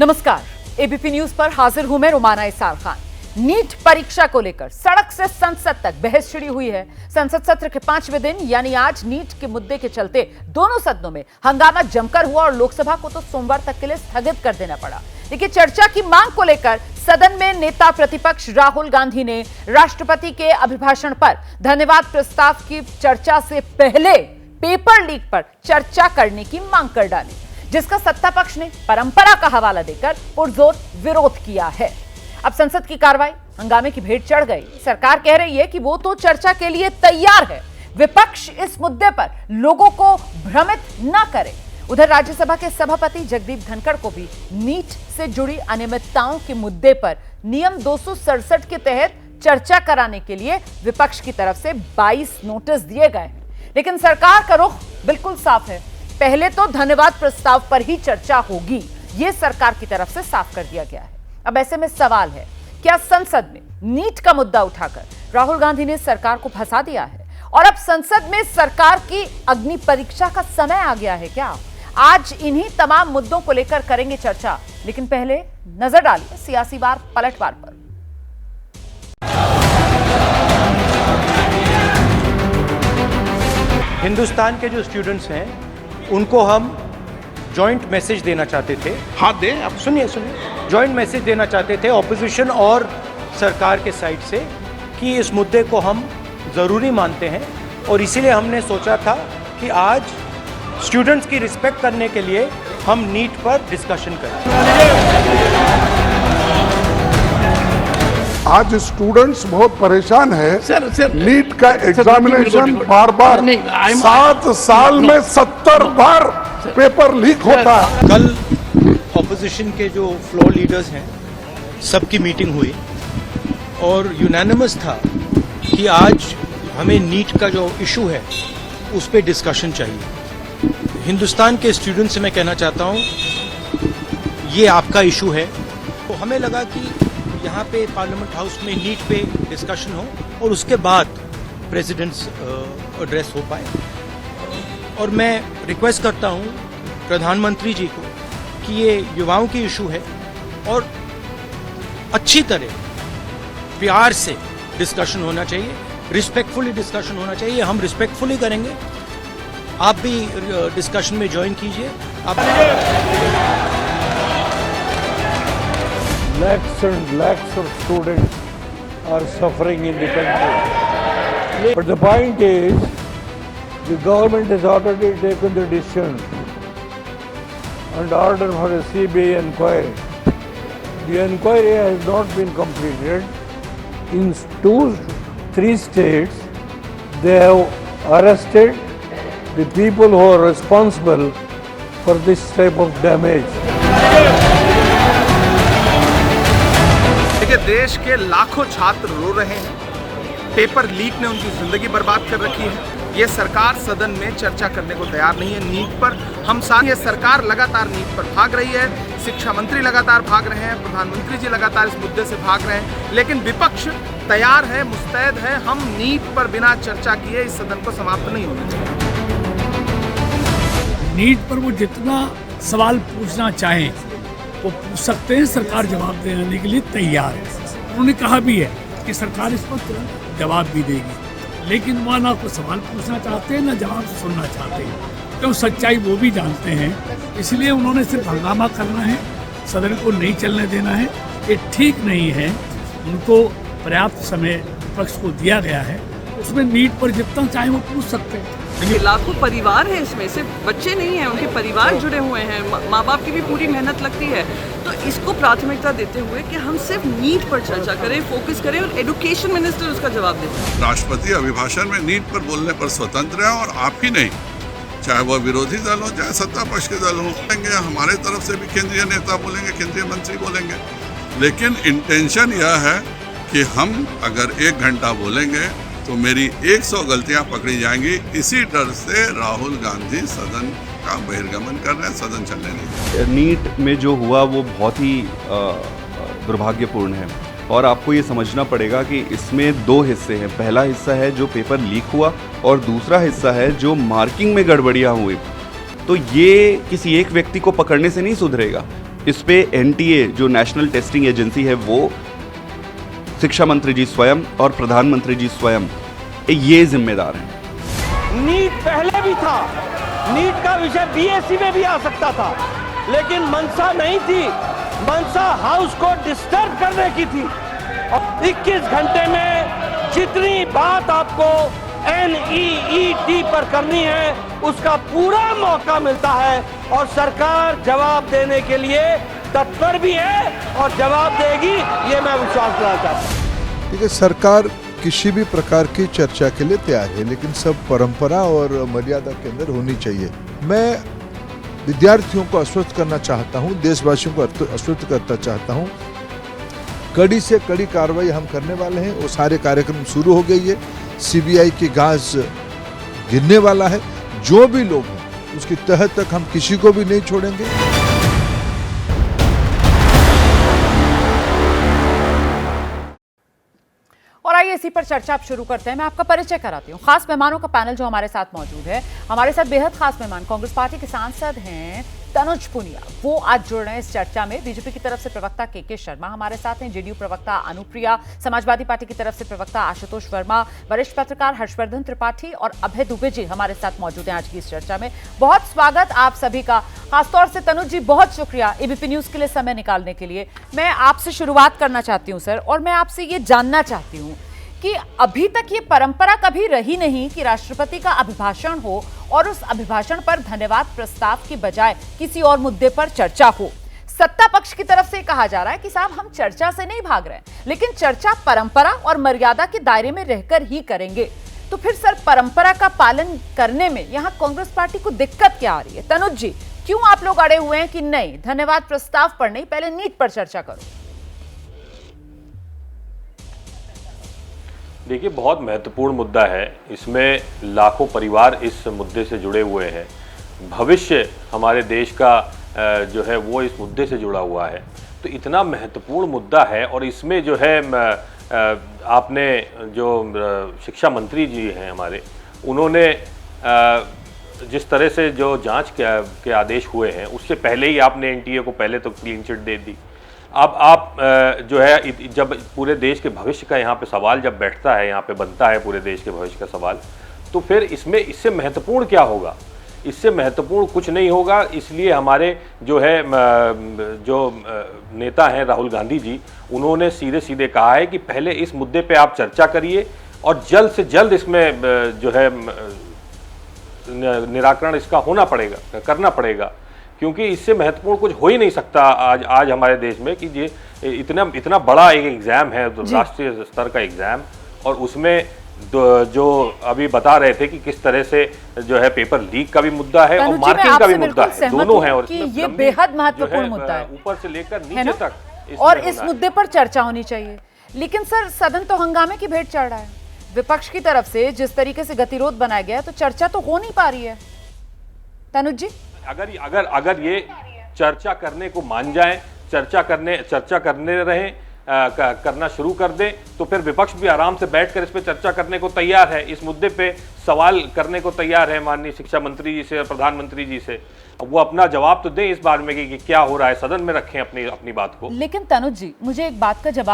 नमस्कार, ABP news पर हाजिर हूं मैं रुमाना इसार खान। नीट परीक्षा को लेकर सड़क से संसद तक बहस छिड़ी हुई है। संसद सत्र के 5वें दिन यानी आज नीट के मुद्दे के चलते दोनों सदनों में हंगामा जमकर हुआ और लोकसभा को तो सोमवार तक के लिए स्थगित कर देना पड़ा। लेकिन चर्चा की मांग को लेकर सदन में नेता प्रतिपक्ष राहुल गांधी ने राष्ट्रपति के अभिभाषण पर धन्यवाद प्रस्ताव की चर्चा से पहले पेपर लीक पर चर्चा करने की मांग कर डाली, जिसका सत्ता पक्ष ने परंपरा का हवाला देकर पुरजोर विरोध किया है। अब संसद की कार्रवाई हंगामे की भेंट चढ़ गई। सरकार कह रही है कि वो तो चर्चा के लिए तैयार है, विपक्ष इस मुद्दे पर लोगों को भ्रमित न करे। उधर राज्यसभा के सभापति जगदीप धनखड़ को भी नीट से जुड़ी अनियमितताओं के मुद्दे पर नियम 267 के तहत चर्चा कराने के लिए विपक्ष की तरफ से 22 नोटिस दिए गए। लेकिन सरकार का रुख बिल्कुल साफ है, पहले तो धन्यवाद प्रस्ताव पर ही चर्चा होगी, यह सरकार की तरफ से साफ कर दिया गया है। अब ऐसे में सवाल है, क्या संसद में नीट का मुद्दा उठाकर राहुल गांधी ने सरकार को फंसा दिया है और अब संसद में सरकार की अग्नि परीक्षा का समय आ गया है क्या? आज इन्हीं तमाम मुद्दों को लेकर करेंगे चर्चा, लेकिन पहले नजर डालिए सियासी पलटवार पर। हिंदुस्तान के जो स्टूडेंट्स हैं उनको हम जॉइंट मैसेज देना चाहते थे। हाँ दें, आप सुनिए। जॉइंट मैसेज देना चाहते थे ऑपोजिशन और सरकार के साइड से कि इस मुद्दे को हम ज़रूरी मानते हैं और इसीलिए हमने सोचा था कि आज स्टूडेंट्स की रिस्पेक्ट करने के लिए हम नीट पर डिस्कशन करें। आज स्टूडेंट्स बहुत परेशान है सर, नीट का एग्जामिनेशन बार 7 साल में 70 बार पेपर लीक होता है। कल ऑपोजिशन के जो फ्लोर लीडर्स हैं सबकी मीटिंग हुई और यूनानिमस था कि आज हमें नीट का जो इशू है उस पर डिस्कशन चाहिए। हिंदुस्तान के स्टूडेंट्स से मैं कहना चाहता हूँ ये आपका इशू है, तो हमें लगा कि यहाँ पे पार्लियामेंट हाउस में नीट पे डिस्कशन हो और उसके बाद प्रेसिडेंट्स एड्रेस हो पाए। और मैं रिक्वेस्ट करता हूँ प्रधानमंत्री जी को कि ये युवाओं की इशू है और अच्छी तरह प्यार से डिस्कशन होना चाहिए, रिस्पेक्टफुली डिस्कशन होना चाहिए। हम रिस्पेक्टफुली करेंगे, आप भी डिस्कशन में ज्वाइन कीजिए। Lakhs and lakhs of students are suffering in the country. But the point is, the government has already taken the decision and order for a CBI inquiry. The inquiry has not been completed. In 3 states, they have arrested the people who are responsible for this type of damage. देश के लाखों छात्र रो रहे हैं, paper leak ने उनकी जिंदगी बर्बाद कर रखी है। ये सरकार सदन में चर्चा करने को तैयार नहीं है नीट पर। हम साथ ये सरकार लगातार नीट पर भाग रही है, शिक्षा मंत्री लगातार भाग रहे हैं, प्रधानमंत्री जी लगातार इस मुद्दे से भाग रहे हैं, लेकिन विपक्ष तैयार है, मुस्तैद है। हम नीट पर बिना चर्चा किए इस सदन को समाप्त नहीं होना चाहिए। नीट पर वो जितना सवाल पूछना चाहें वो पूछ सकते हैं, सरकार जवाब देने के लिए तैयार है। उन्होंने कहा भी है कि सरकार इस पर तुरंत जवाब भी देगी, लेकिन वह ना कोई सवाल पूछना चाहते हैं ना जवाब सुनना चाहते हैं, क्यों सच्चाई वो भी जानते हैं। इसलिए उन्होंने सिर्फ हंगामा करना है, सदन को नहीं चलने देना है। ये ठीक नहीं है। उनको पर्याप्त समय पक्ष को दिया गया है, उसमें नीट पर जितना चाहे वो पूछ सकते हैं। लाखों परिवार हैं, इसमें सिर्फ बच्चे नहीं हैं, उनके परिवार जुड़े हुए हैं, माँ बाप की भी पूरी मेहनत लगती है। तो इसको प्राथमिकता देते हुए कि हम सिर्फ नीट पर चर्चा करें, फोकस करें और एजुकेशन मिनिस्टर उसका जवाब दें। राष्ट्रपति अभिभाषण में नीट पर बोलने पर स्वतंत्र है और आप ही नहीं, चाहे वह विरोधी दल हो चाहे सत्ता पक्ष के दल हो, हमारे तरफ से भी केंद्रीय नेता बोलेंगे, केंद्रीय मंत्री बोलेंगे, लेकिन इंटेंशन यह है कि हम अगर 1 घंटा बोलेंगे तो मेरी 100 गलतियां पकड़ी जाएंगी। इसी डर से राहुल गांधी सदन का बहिर्गमन कर रहे हैं, सदन चलने नहीं। नीट में जो हुआ वो बहुत ही दुर्भाग्यपूर्ण है और आपको ये समझना पड़ेगा कि इसमें 2 हिस्से हैं। पहला हिस्सा है जो पेपर लीक हुआ और दूसरा हिस्सा है जो मार्किंग में गड़बड़ियाँ हुई। तो ये किसी एक व्यक्ति को पकड़ने से नहीं सुधरेगा। इस पे एनटीए जो नेशनल टेस्टिंग एजेंसी है वो शिक्षा मंत्री जी स्वयं और प्रधानमंत्री जी स्वयं ये जिम्मेदार हैं। नीट पहले भी था, नीट का विषय बीएससी में भी आ सकता था, लेकिन मंशा नहीं थी, मंशा हाउस को डिस्टर्ब करने की थी। और 21 घंटे में जितनी बात आपको NEET पर करनी है उसका पूरा मौका मिलता है और सरकार जवाब देने के लिए तत्पर भी है और जवाब देगी, ये मैं विश्वास दिलाना चाहता हूँ। देखिए, सरकार किसी भी प्रकार की चर्चा के लिए तैयार है, लेकिन सब परंपरा और मर्यादा के अंदर होनी चाहिए। मैं विद्यार्थियों को आश्वस्त करना चाहता हूं, देशवासियों को आश्वस्त करना चाहता हूं, कड़ी से कड़ी कार्रवाई हम करने वाले हैं। वो सारे कार्यक्रम शुरू हो गई है, CBI की घास गिरने वाला है। जो भी लोग हैं उसकी तह तक हम किसी को भी नहीं छोड़ेंगे। और आइए इसी पर चर्चा आप शुरू करते हैं। मैं आपका परिचय कराती हूँ। खास मेहमानों का पैनल जो हमारे साथ मौजूद है, हमारे साथ बेहद खास मेहमान कांग्रेस पार्टी के सांसद हैं तनुज पुनिया, वो आज जुड़ रहे हैं इस चर्चा में। बीजेपी की तरफ से प्रवक्ता के शर्मा हमारे साथ हैं, जेडीयू प्रवक्ता अनुप्रिया, समाजवादी पार्टी की तरफ से प्रवक्ता आशुतोष वर्मा, वरिष्ठ पत्रकार हर्षवर्धन त्रिपाठी और अभय दुबे जी हमारे साथ मौजूद हैं आज की इस चर्चा में। बहुत स्वागत आप सभी का। खासतौर से तनुज जी, बहुत शुक्रिया एबीपी न्यूज के लिए समय निकालने के लिए। मैं आपसे शुरुआत करना चाहती हूँ सर, और मैं आपसे ये जानना चाहती हूँ कि अभी तक ये परंपरा कभी रही नहीं कि राष्ट्रपति का अभिभाषण हो और उस अभिभाषण पर धन्यवाद प्रस्ताव की बजाय किसी और मुद्दे पर चर्चा हो। सत्ता पक्ष की तरफ से कहा जा रहा है कि साहब हम चर्चा से नहीं भाग रहे हैं, लेकिन चर्चा परंपरा और मर्यादा के दायरे में रहकर ही करेंगे। तो फिर सर, परंपरा का पालन करने में यहाँ कांग्रेस पार्टी को दिक्कत क्या आ रही है? तनुज जी, क्यों आप लोग अड़े हुए हैं कि नहीं, धन्यवाद प्रस्ताव पर नहीं, पहले नीट पर चर्चा करो? देखिए, बहुत महत्वपूर्ण मुद्दा है, इसमें लाखों परिवार इस मुद्दे से जुड़े हुए हैं। भविष्य हमारे देश का जो है वो इस मुद्दे से जुड़ा हुआ है। तो इतना महत्वपूर्ण मुद्दा है और इसमें जो है आपने जो शिक्षा मंत्री जी हैं हमारे, उन्होंने जिस तरह से जो जांच के आदेश हुए हैं उससे पहले ही आपने एनटीए को पहले तो क्लीन चिट दे दी। अब आप जो है जब पूरे देश के भविष्य का यहाँ पे सवाल जब बैठता है, यहाँ पे बनता है पूरे देश के भविष्य का सवाल, तो फिर इससे महत्वपूर्ण क्या होगा? इससे महत्वपूर्ण कुछ नहीं होगा। इसलिए हमारे जो है जो नेता हैं राहुल गांधी जी, उन्होंने सीधे सीधे कहा है कि पहले इस मुद्दे पे आप चर्चा करिए और जल्द से जल्द इसमें जो है निराकरण इसका होना पड़ेगा, करना पड़ेगा, क्योंकि इससे महत्वपूर्ण कुछ हो ही नहीं सकता आज हमारे देश में कि ये इतना बड़ा एक एग्जाम है, तो राष्ट्रीय स्तर का एग्जाम, और उसमें जो अभी बता रहे थे कि किस तरह से जो है पेपर लीक का भी मुद्दा है और मार्किंग का भी मुद्दा है, दोनों है, और कि ये बेहद महत्वपूर्ण मुद्दा है ऊपर से लेकर नीचे तक, और इस मुद्दे पर चर्चा होनी चाहिए। लेकिन सर, सदन तो हंगामे की भेंट चढ़ रहा है। विपक्ष की तरफ से जिस तरीके से गतिरोध बनाया गया, तो चर्चा तो हो नहीं पा रही है। तनुज जी, अगर ये चर्चा करने को मान जाए, चर्चा करने रहें, करना शुरू कर दें, तो फिर विपक्ष भी आराम से बैठकर इस पे चर्चा करने को तैयार है, इस मुद्दे पे सवाल करने को तैयार है माननीय शिक्षा मंत्री जी से, प्रधानमंत्री जी से। वो अपना जवाब तो दें इस बारे में कि क्या हो रहा है, सदन में रखें अपनी बात को। लेकिन तनुज जी, मुझे एक बात का जवाब